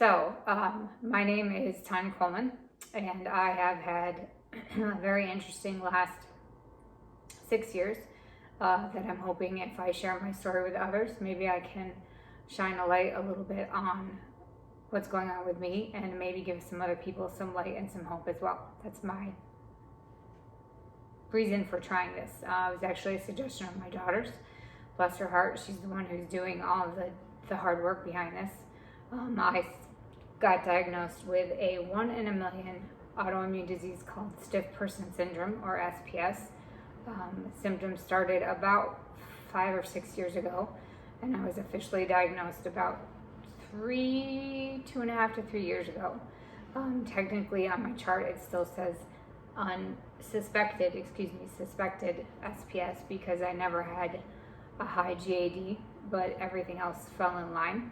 My name is Tanya Coleman, and I have had a very interesting last 6 years that I'm hoping if I share my story with others, maybe I can shine a light a little bit on what's going on with me and maybe give some other people some light and some hope as well. That's my reason for trying this. It was actually a suggestion of my daughter's. Bless her heart, she's the one who's doing all of the hard work behind this. I got diagnosed with a 1 in a million autoimmune disease called stiff person syndrome, or SPS. Symptoms started about 5 or 6 years ago, and I was officially diagnosed about 2.5 to 3 years ago. Technically on my chart it still says suspected SPS because I never had a high GAD, but everything else fell in line,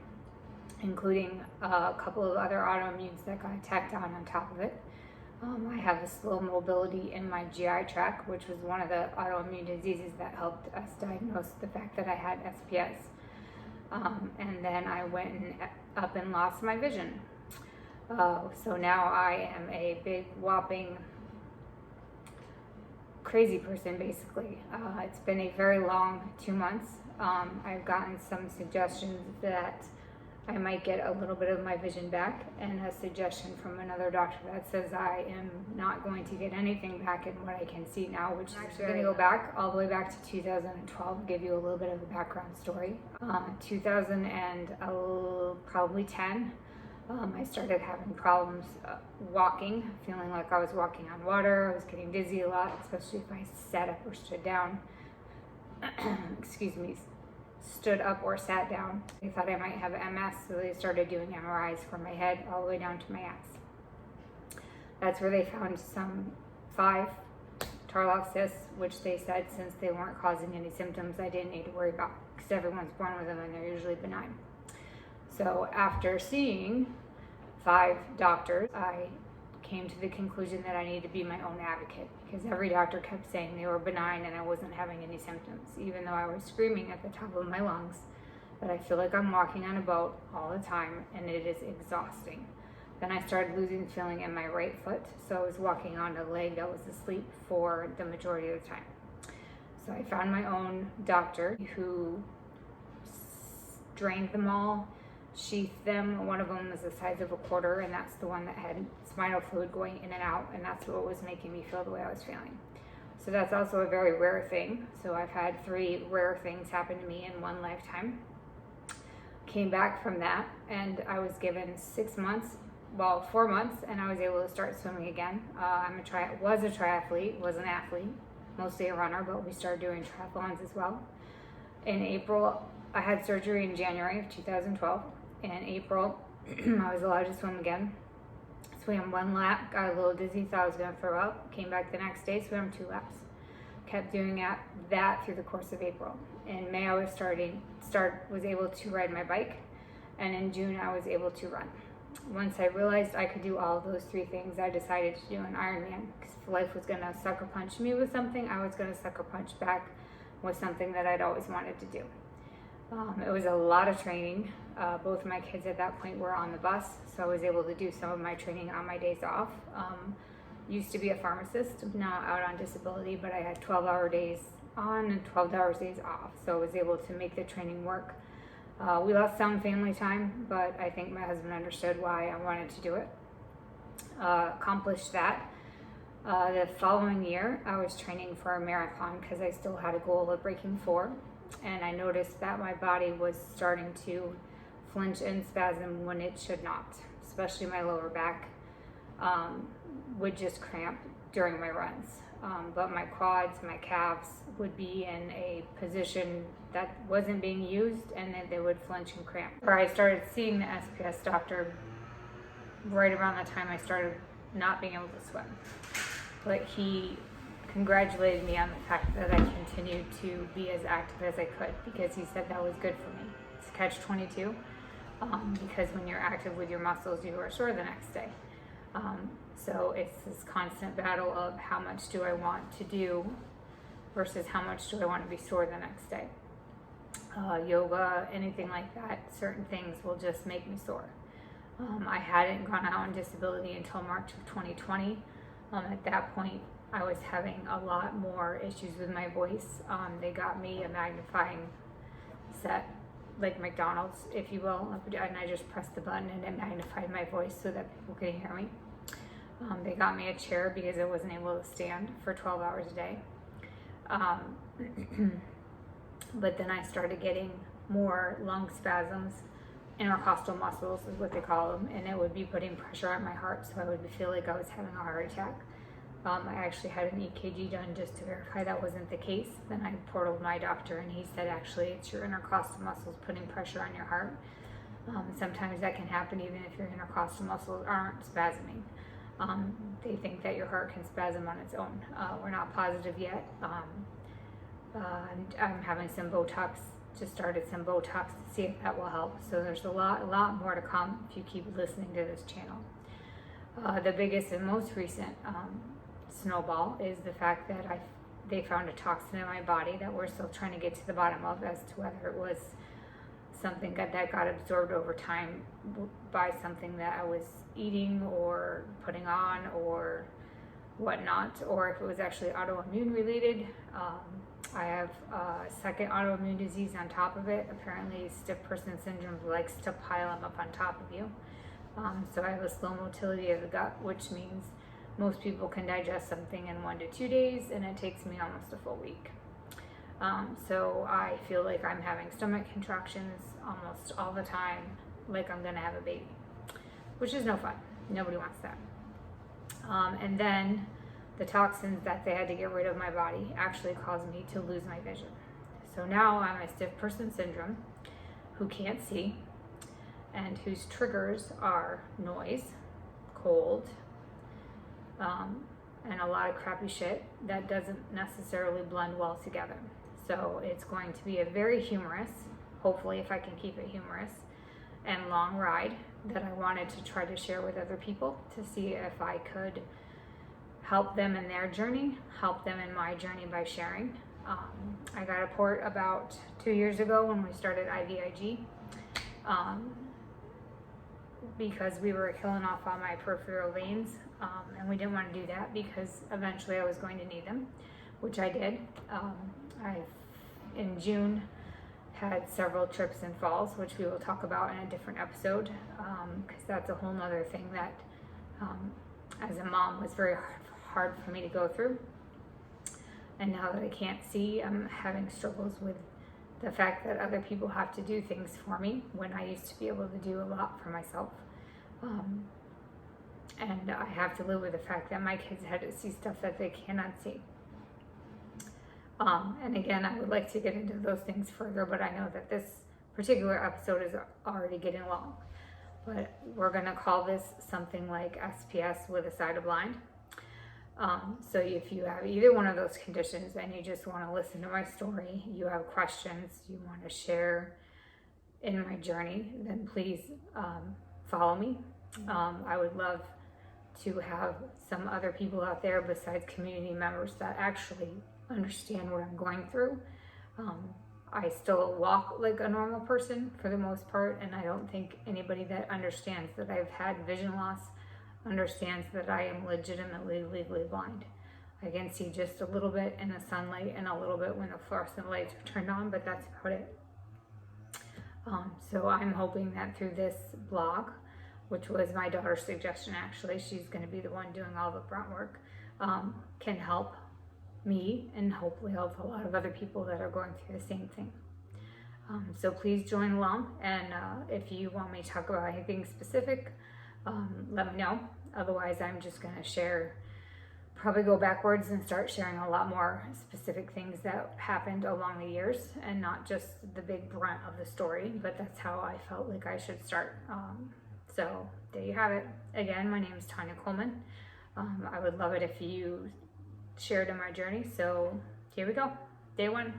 including a couple of other autoimmunes that got tacked on top of it. I have a slow mobility in my GI tract, which was one of the autoimmune diseases that helped us diagnose the fact that I had SPS. And then I went up and lost my vision. So now I am a big whopping crazy person, basically. It's been a very long 2 months. I've gotten some suggestions that I might get a little bit of my vision back, and a suggestion from another doctor that says I am not going to get anything back in what I can see now, which is actually going to go back all the way back to 2012, give you a little bit of a background story. 2010, I started having problems walking, feeling like I was walking on water. I was getting dizzy a lot, especially if I sat up or stood down. Stood up or sat down. They thought I might have MS, so they started doing MRIs for my head all the way down to my ass. That's where they found some 5 Tarloff cysts, which they said since they weren't causing any symptoms, I didn't need to worry about, because everyone's born with them and they're usually benign. So after seeing 5 doctors, I came to the conclusion that I needed to be my own advocate, because every doctor kept saying they were benign and I wasn't having any symptoms, even though I was screaming at the top of my lungs that I feel like I'm walking on a boat all the time and it is exhausting. Then I started losing feeling in my right foot, so I was walking on a leg that was asleep for the majority of the time. So I found my own doctor who drained them all, sheathed them. One of them was the size of a quarter, and that's the one that had spinal fluid going in and out, and that's what was making me feel the way I was feeling. So that's also a very rare thing. So I've had 3 rare things happen to me in one lifetime. Came back from that, and I was given 4 months, and I was able to start swimming again. Was a triathlete, was an athlete, mostly a runner, but we started doing triathlons as well. In April, I had surgery in January of 2012. In April, I was allowed to swim again. Swam 1 lap, got a little dizzy, thought I was going to throw up. Came back the next day, swam 2 laps. Kept doing that through the course of April. In May, I was able to ride my bike, and in June, I was able to run. Once I realized I could do all of those 3 things, I decided to do an Ironman, because if life was going to sucker punch me with something, I was going to sucker punch back with something that I'd always wanted to do. It was a lot of training. Both of my kids at that point were on the bus, so I was able to do some of my training on my days off. Used to be a pharmacist, now out on disability, but I had 12-hour days on and 12-hour days off, so I was able to make the training work. We lost some family time, but I think my husband understood why I wanted to do it. Accomplished that. The following year, I was training for a marathon because I still had a goal of breaking 4. And I noticed that my body was starting to flinch and spasm when it should not, especially my lower back would just cramp during my runs. But my quads, my calves would be in a position that wasn't being used, and then they would flinch and cramp. I started seeing the SPS doctor right around the time I started not being able to swim. But he congratulated me on the fact that I continued to be as active as I could, because he said that was good for me. It's catch-22, because when you're active with your muscles, you are sore the next day. So it's this constant battle of how much do I want to do versus how much do I want to be sore the next day. Yoga, anything like that, certain things will just make me sore. I hadn't gone out on disability until March of 2020. At that point, I was having a lot more issues with my voice. They got me a magnifying set, like McDonald's, if you will, and I just pressed the button and it magnified my voice so that people could hear me. They got me a chair because I wasn't able to stand for 12 hours a day. But then I started getting more lung spasms. Intercostal muscles is what they call them, and it would be putting pressure on my heart, so I would feel like I was having a heart attack. I actually had an EKG done just to verify that wasn't the case. Then I portaled my doctor, and he said, actually, it's your intercostal muscles putting pressure on your heart. Sometimes that can happen even if your intercostal muscles aren't spasming. They think that your heart can spasm on its own. We're not positive yet. I'm having some Botox, just started some Botox to see if that will help. So there's a lot more to come if you keep listening to this channel. The biggest and most recent snowball is the fact that they found a toxin in my body that we're still trying to get to the bottom of as to whether it was something that got absorbed over time by something that I was eating or putting on or whatnot, or if it was actually autoimmune related. I have a second autoimmune disease on top of it. Apparently stiff person syndrome likes to pile them up on top of you. So I have a slow motility of the gut, which means most people can digest something in 1 to 2 days, and it takes me almost a full week. So I feel like I'm having stomach contractions almost all the time, like I'm gonna have a baby, which is no fun. Nobody wants that. And then the toxins that they had to get rid of my body actually caused me to lose my vision. So now I'm a stiff person syndrome who can't see and whose triggers are noise, cold, and a lot of crappy shit that doesn't necessarily blend well together. So it's going to be a very humorous, hopefully if I can keep it humorous, and long ride that I wanted to try to share with other people to see if I could help them in their journey, help them in my journey by sharing. I got a port about 2 years ago when we started IVIG because we were killing off all my peripheral veins, and we didn't want to do that because eventually I was going to need them, which I did. I, in June, had several trips and falls, which we will talk about in a different episode, because that's a whole nother thing that, as a mom, was very hard for me to go through. And now that I can't see, I'm having struggles with the fact that other people have to do things for me when I used to be able to do a lot for myself. And I have to live with the fact that my kids had to see stuff that they cannot see. And again, I would like to get into those things further, but I know that this particular episode is already getting long. But we're gonna call this something like SPS with a side of blind. So if you have either one of those conditions and you just want to listen to my story, you have questions, you want to share in my journey, then please follow me. I would love to have some other people out there besides community members that actually understand what I'm going through. I still walk like a normal person for the most part, and I don't think anybody that understands that I've had vision loss understands that I am legitimately legally blind. I can see just a little bit in the sunlight and a little bit when the fluorescent lights are turned on, but that's about it. So I'm hoping that through this blog, which was my daughter's suggestion actually, she's going to be the one doing all the grunt work, can help me and hopefully help a lot of other people that are going through the same thing. So please join along, and if you want me to talk about anything specific, let me know. Otherwise, I'm just going to share, probably go backwards and start sharing a lot more specific things that happened along the years and not just the big brunt of the story, but that's how I felt like I should start. So there you have it. Again, my name is Tanya Coleman. I would love it if you shared in my journey. So here we go. Day 1.